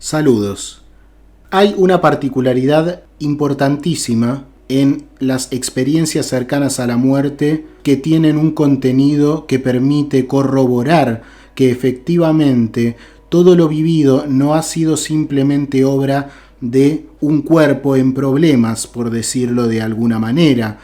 Saludos. Hay una particularidad importantísima en las experiencias cercanas a la muerte que tienen un contenido que permite corroborar que efectivamente todo lo vivido no ha sido simplemente obra de un cuerpo en problemas, por decirlo de alguna manera,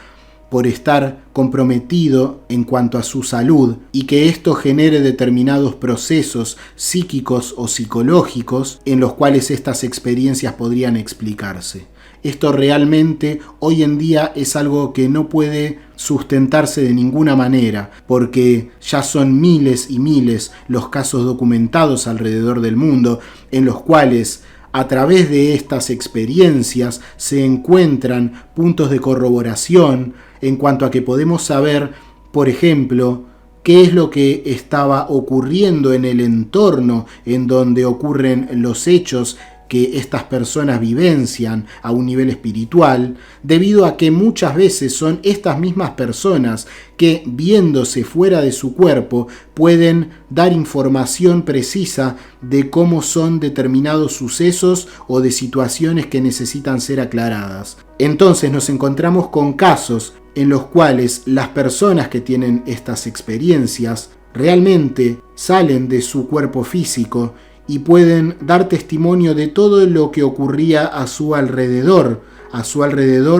por estar comprometido en cuanto a su salud, y que esto genere determinados procesos psíquicos o psicológicos en los cuales estas experiencias podrían explicarse. Esto realmente hoy en día es algo que no puede sustentarse de ninguna manera, porque ya son miles y miles los casos documentados alrededor del mundo en los cuales a través de estas experiencias se encuentran puntos de corroboración en cuanto a que podemos saber, por ejemplo, qué es lo que estaba ocurriendo en el entorno en donde ocurren los hechos que estas personas vivencian a un nivel espiritual, debido a que muchas veces son estas mismas personas que, viéndose fuera de su cuerpo, pueden dar información precisa de cómo son determinados sucesos o de situaciones que necesitan ser aclaradas. Entonces nos encontramos con casos en los cuales las personas que tienen estas experiencias realmente salen de su cuerpo físico y pueden dar testimonio de todo lo que ocurría a su alrededor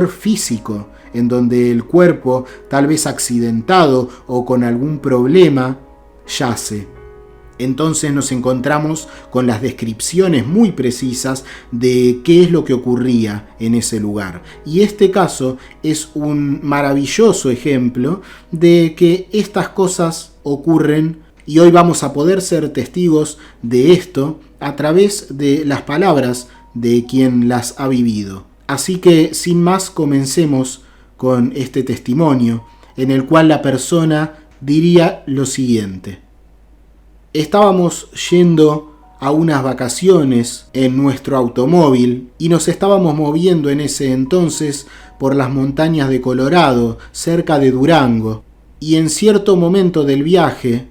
físico, en donde el cuerpo, tal vez accidentado o con algún problema, yace. Entonces nos encontramos con las descripciones muy precisas de qué es lo que ocurría en ese lugar. Y este caso es un maravilloso ejemplo de que estas cosas ocurren, y hoy vamos a poder ser testigos de esto a través de las palabras de quien las ha vivido. Así que, sin más, comencemos con este testimonio, en el cual la persona diría lo siguiente. Estábamos yendo a unas vacaciones en nuestro automóvil y nos estábamos moviendo en ese entonces por las montañas de Colorado, cerca de Durango, y en cierto momento del viaje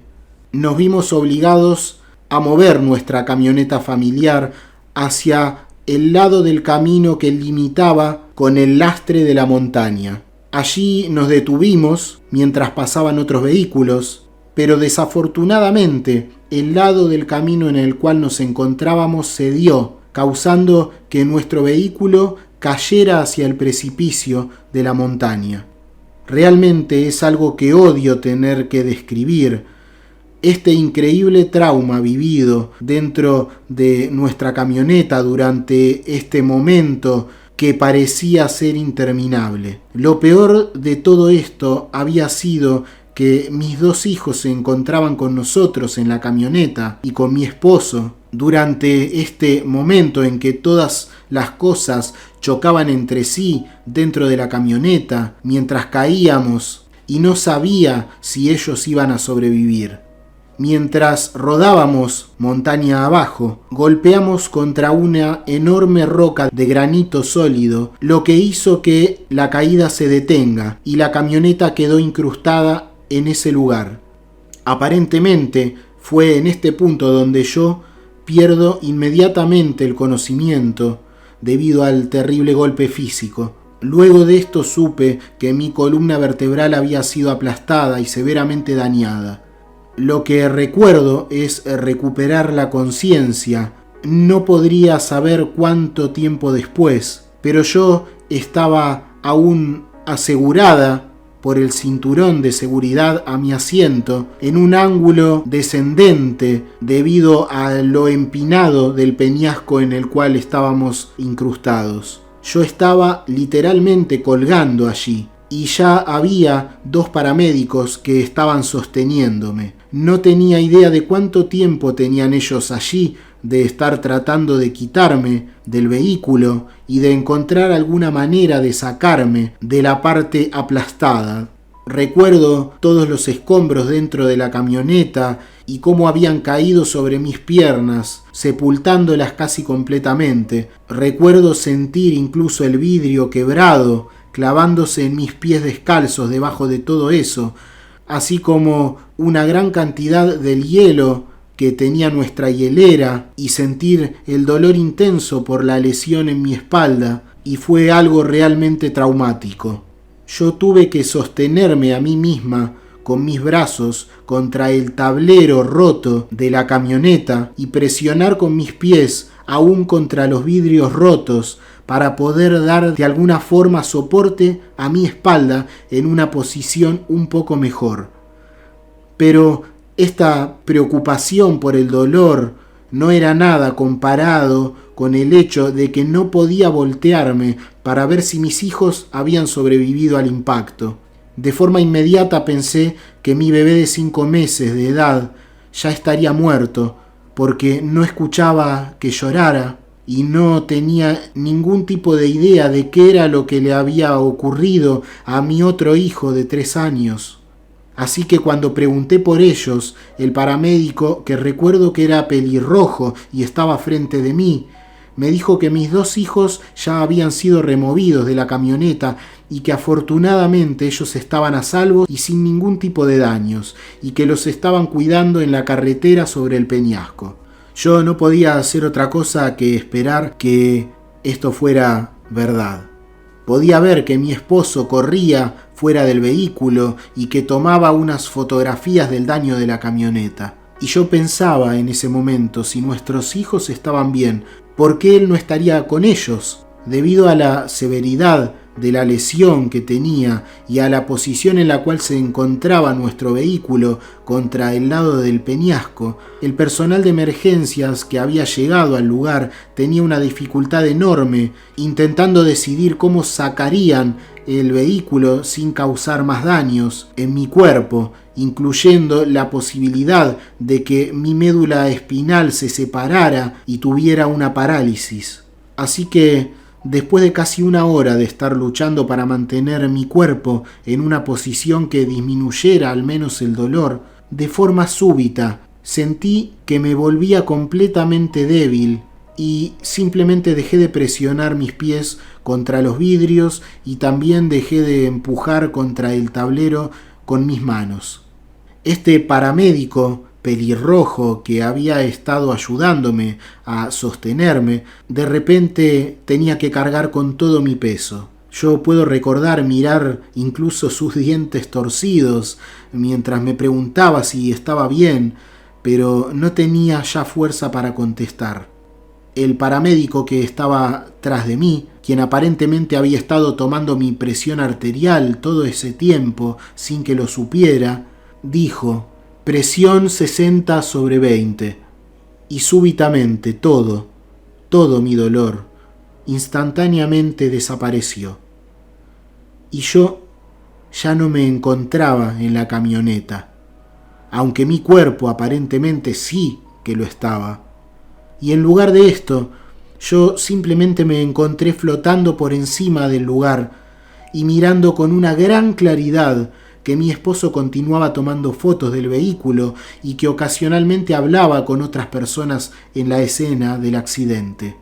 nos vimos obligados a mover nuestra camioneta familiar hacia el lado del camino que limitaba con el lastre de la montaña. Allí nos detuvimos mientras pasaban otros vehículos, pero desafortunadamente el lado del camino en el cual nos encontrábamos cedió, causando que nuestro vehículo cayera hacia el precipicio de la montaña. Realmente es algo que odio tener que describir, este increíble trauma vivido dentro de nuestra camioneta durante este momento que parecía ser interminable. Lo peor de todo esto había sido que mis dos hijos se encontraban con nosotros en la camioneta y con mi esposo durante este momento en que todas las cosas chocaban entre sí dentro de la camioneta mientras caíamos, y no sabía si ellos iban a sobrevivir. Mientras rodábamos montaña abajo, golpeamos contra una enorme roca de granito sólido, lo que hizo que la caída se detenga y la camioneta quedó incrustada en ese lugar. Aparentemente fue en este punto donde yo pierdo inmediatamente el conocimiento debido al terrible golpe físico. Luego de esto supe que mi columna vertebral había sido aplastada y severamente dañada. Lo que recuerdo es recuperar la conciencia. No podría saber cuánto tiempo después, pero yo estaba aún asegurada por el cinturón de seguridad a mi asiento en un ángulo descendente debido a lo empinado del peñasco en el cual estábamos incrustados. Yo estaba literalmente colgando allí y ya había dos paramédicos que estaban sosteniéndome. No tenía idea de cuánto tiempo tenían ellos allí de estar tratando de quitarme del vehículo y de encontrar alguna manera de sacarme de la parte aplastada. Recuerdo todos los escombros dentro de la camioneta y cómo habían caído sobre mis piernas, sepultándolas casi completamente. Recuerdo sentir incluso el vidrio quebrado clavándose en mis pies descalzos debajo de todo eso, así como una gran cantidad del hielo que tenía nuestra hielera y sentir el dolor intenso por la lesión en mi espalda, y fue algo realmente traumático. Yo tuve que sostenerme a mí misma con mis brazos contra el tablero roto de la camioneta y presionar con mis pies aún contra los vidrios rotos para poder dar de alguna forma soporte a mi espalda en una posición un poco mejor. Pero esta preocupación por el dolor no era nada comparado con el hecho de que no podía voltearme para ver si mis hijos habían sobrevivido al impacto. De forma inmediata pensé que mi bebé de 5 meses de edad ya estaría muerto, porque no escuchaba que llorara y no tenía ningún tipo de idea de qué era lo que le había ocurrido a mi otro hijo de 3 años. Así que cuando pregunté por ellos, el paramédico, que recuerdo que era pelirrojo y estaba frente de mí, me dijo que mis 2 hijos ya habían sido removidos de la camioneta y que afortunadamente ellos estaban a salvo y sin ningún tipo de daños, y que los estaban cuidando en la carretera sobre el peñasco. Yo no podía hacer otra cosa que esperar que esto fuera verdad. Podía ver que mi esposo corría fuera del vehículo y que tomaba unas fotografías del daño de la camioneta. Y yo pensaba en ese momento, si nuestros hijos estaban bien, ¿por qué él no estaría con ellos? Debido a la severidad de la lesión que tenía y a la posición en la cual se encontraba nuestro vehículo contra el lado del peñasco, el personal de emergencias que había llegado al lugar tenía una dificultad enorme intentando decidir cómo sacarían el vehículo sin causar más daños en mi cuerpo, incluyendo la posibilidad de que mi médula espinal se separara y tuviera una parálisis. Así que después de casi 1 hora de estar luchando para mantener mi cuerpo en una posición que disminuyera al menos el dolor, de forma súbita sentí que me volvía completamente débil y simplemente dejé de presionar mis pies contra los vidrios y también dejé de empujar contra el tablero con mis manos. Este paramédico pelirrojo que había estado ayudándome a sostenerme, de repente tenía que cargar con todo mi peso. Yo puedo recordar mirar incluso sus dientes torcidos mientras me preguntaba si estaba bien, pero no tenía ya fuerza para contestar. El paramédico que estaba tras de mí, quien aparentemente había estado tomando mi presión arterial todo ese tiempo sin que lo supiera, dijo: presión 60/20, y súbitamente todo mi dolor, instantáneamente desapareció. Y yo ya no me encontraba en la camioneta, aunque mi cuerpo aparentemente sí que lo estaba. Y en lugar de esto, yo simplemente me encontré flotando por encima del lugar y mirando con una gran claridad que mi esposo continuaba tomando fotos del vehículo y que ocasionalmente hablaba con otras personas en la escena del accidente.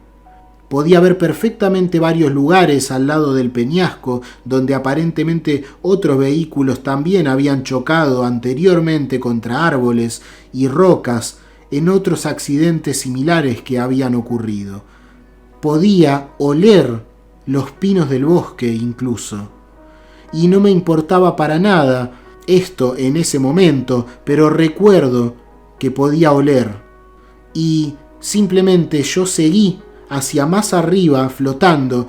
Podía ver perfectamente varios lugares al lado del peñasco donde aparentemente otros vehículos también habían chocado anteriormente contra árboles y rocas en otros accidentes similares que habían ocurrido. Podía oler los pinos del bosque incluso. Y no me importaba para nada esto en ese momento, pero recuerdo que podía oler. Y simplemente yo seguí hacia más arriba flotando,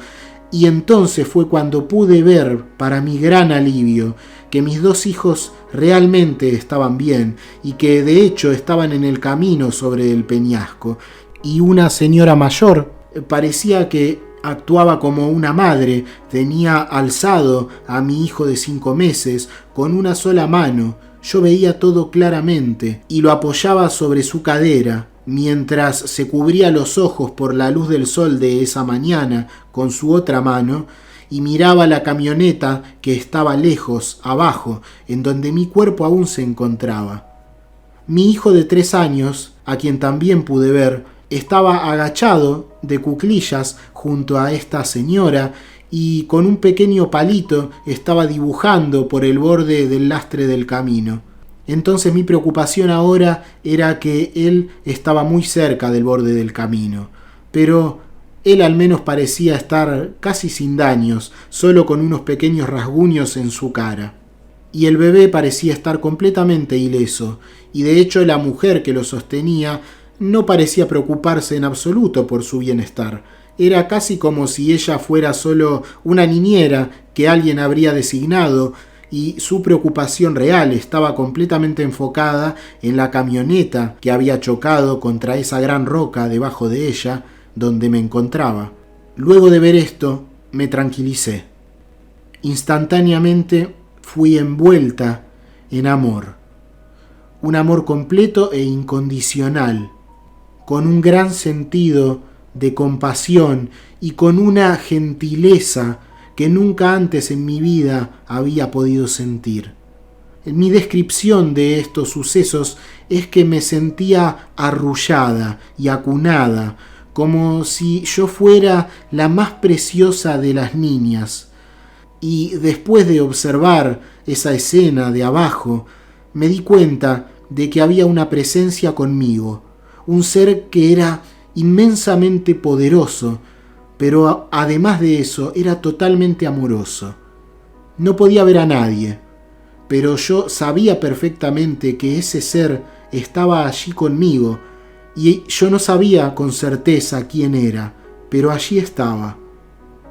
y entonces fue cuando pude ver, para mi gran alivio, que mis 2 hijos realmente estaban bien y que de hecho estaban en el camino sobre el peñasco. Y una señora mayor parecía que actuaba como una madre, tenía alzado a mi hijo de 5 meses con una sola mano. Yo veía todo claramente y lo apoyaba sobre su cadera, mientras se cubría los ojos por la luz del sol de esa mañana con su otra mano y miraba la camioneta que estaba lejos, abajo, en donde mi cuerpo aún se encontraba. Mi hijo de 3 años, a quien también pude ver, estaba agachado de cuclillas junto a esta señora y con un pequeño palito estaba dibujando por el borde del lastre del camino. Entonces mi preocupación ahora era que él estaba muy cerca del borde del camino, pero él al menos parecía estar casi sin daños, solo con unos pequeños rasguños en su cara. Y el bebé parecía estar completamente ileso, y de hecho la mujer que lo sostenía no parecía preocuparse en absoluto por su bienestar. Era casi como si ella fuera solo una niñera que alguien habría designado, y su preocupación real estaba completamente enfocada en la camioneta que había chocado contra esa gran roca debajo de ella, donde me encontraba. Luego de ver esto, me tranquilicé. Instantáneamente fui envuelta en amor. Un amor completo e incondicional, con un gran sentido de compasión y con una gentileza que nunca antes en mi vida había podido sentir. Mi descripción de estos sucesos es que me sentía arrullada y acunada, como si yo fuera la más preciosa de las niñas. Y después de observar esa escena de abajo, me di cuenta de que había una presencia conmigo, un ser que era inmensamente poderoso, pero además de eso era totalmente amoroso. No podía ver a nadie, pero yo sabía perfectamente que ese ser estaba allí conmigo, y yo no sabía con certeza quién era, pero allí estaba.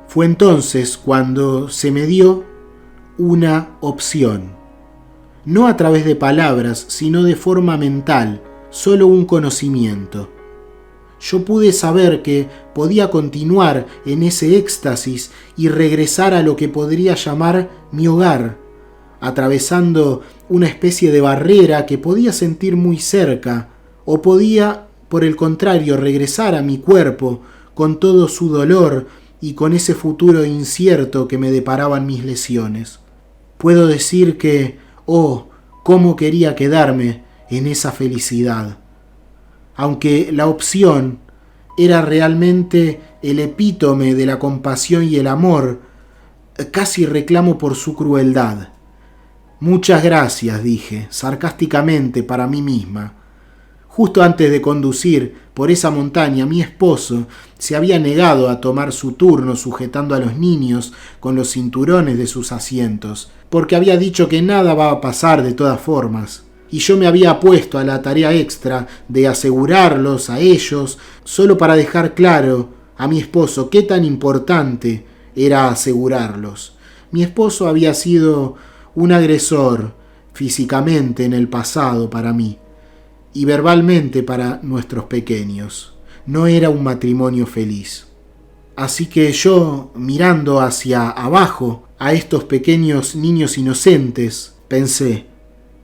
Fue entonces cuando se me dio una opción. No a través de palabras, sino de forma mental, solo un conocimiento. Yo pude saber que podía continuar en ese éxtasis y regresar a lo que podría llamar mi hogar, atravesando una especie de barrera que podía sentir muy cerca, o podía, por el contrario, regresar a mi cuerpo con todo su dolor y con ese futuro incierto que me deparaban mis lesiones. Puedo decir que, cómo quería quedarme en esa felicidad. Aunque la opción era realmente el epítome de la compasión y el amor, casi reclamo por su crueldad. Muchas gracias, dije, sarcásticamente para mí misma. Justo antes de conducir por esa montaña, mi esposo se había negado a tomar su turno sujetando a los niños con los cinturones de sus asientos, porque había dicho que nada va a pasar de todas formas. Y yo me había puesto a la tarea extra de asegurarlos a ellos, solo para dejar claro a mi esposo qué tan importante era asegurarlos. Mi esposo había sido un agresor físicamente en el pasado para mí, y verbalmente para nuestros pequeños. No era un matrimonio feliz. Así que yo, mirando hacia abajo a estos pequeños niños inocentes, pensé,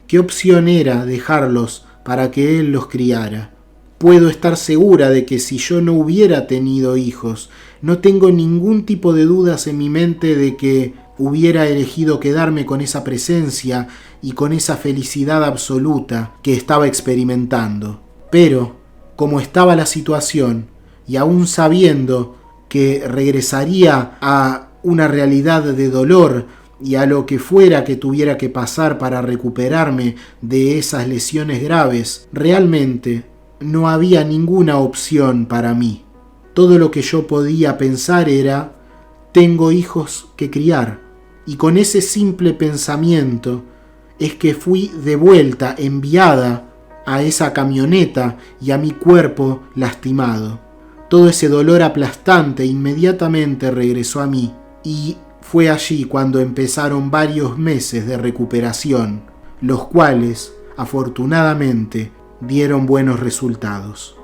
¿qué opción era dejarlos para que él los criara? Puedo estar segura de que si yo no hubiera tenido hijos, no tengo ningún tipo de dudas en mi mente de que hubiera elegido quedarme con esa presencia y con esa felicidad absoluta que estaba experimentando. Pero, como estaba la situación, y aún sabiendo que regresaría a una realidad de dolor y a lo que fuera que tuviera que pasar para recuperarme de esas lesiones graves, realmente no había ninguna opción para mí. Todo lo que yo podía pensar era, tengo hijos que criar. Y con ese simple pensamiento es que fui de vuelta, enviada a esa camioneta y a mi cuerpo lastimado. Todo ese dolor aplastante inmediatamente regresó a mí, y fue allí cuando empezaron varios meses de recuperación, los cuales, afortunadamente, dieron buenos resultados.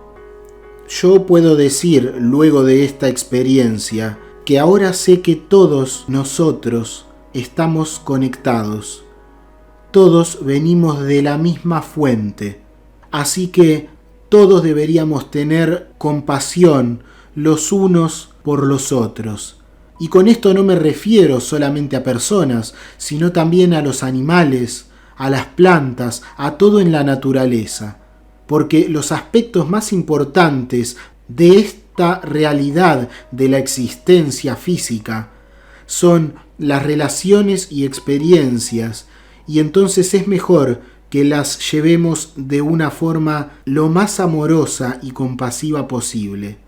Yo puedo decir, luego de esta experiencia, que ahora sé que todos nosotros estamos conectados. Todos venimos de la misma fuente, así que todos deberíamos tener compasión los unos por los otros. Y con esto no me refiero solamente a personas, sino también a los animales, a las plantas, a todo en la naturaleza. Porque los aspectos más importantes de esta realidad de la existencia física son las relaciones y experiencias, y entonces es mejor que las llevemos de una forma lo más amorosa y compasiva posible.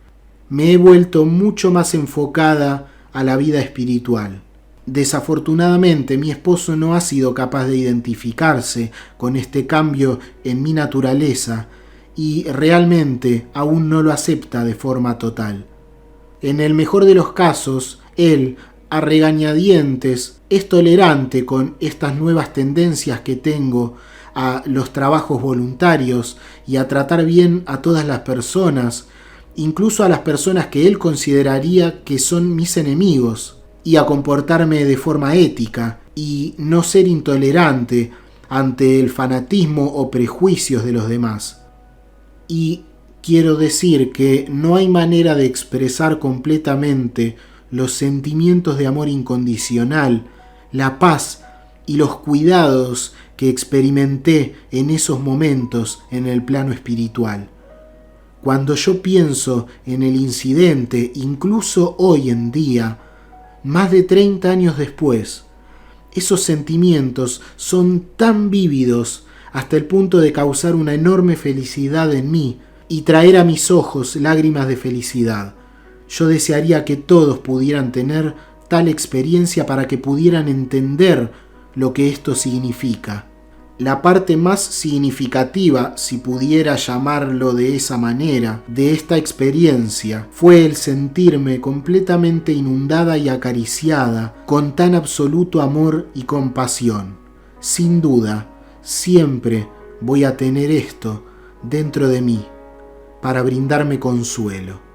Me he vuelto mucho más enfocada a la vida espiritual. Desafortunadamente, mi esposo no ha sido capaz de identificarse con este cambio en mi naturaleza y realmente aún no lo acepta de forma total. En el mejor de los casos, él, a regañadientes, es tolerante con estas nuevas tendencias que tengo a los trabajos voluntarios y a tratar bien a todas las personas, incluso a las personas que él consideraría que son mis enemigos, y a comportarme de forma ética y no ser intolerante ante el fanatismo o prejuicios de los demás. Y quiero decir que no hay manera de expresar completamente los sentimientos de amor incondicional, la paz y los cuidados que experimenté en esos momentos en el plano espiritual. Cuando yo pienso en el incidente, incluso hoy en día, más de 30 años después, esos sentimientos son tan vívidos hasta el punto de causar una enorme felicidad en mí y traer a mis ojos lágrimas de felicidad. Yo desearía que todos pudieran tener tal experiencia para que pudieran entender lo que esto significa. La parte más significativa, si pudiera llamarlo de esa manera, de esta experiencia fue el sentirme completamente inundada y acariciada con tan absoluto amor y compasión. Sin duda, siempre voy a tener esto dentro de mí para brindarme consuelo.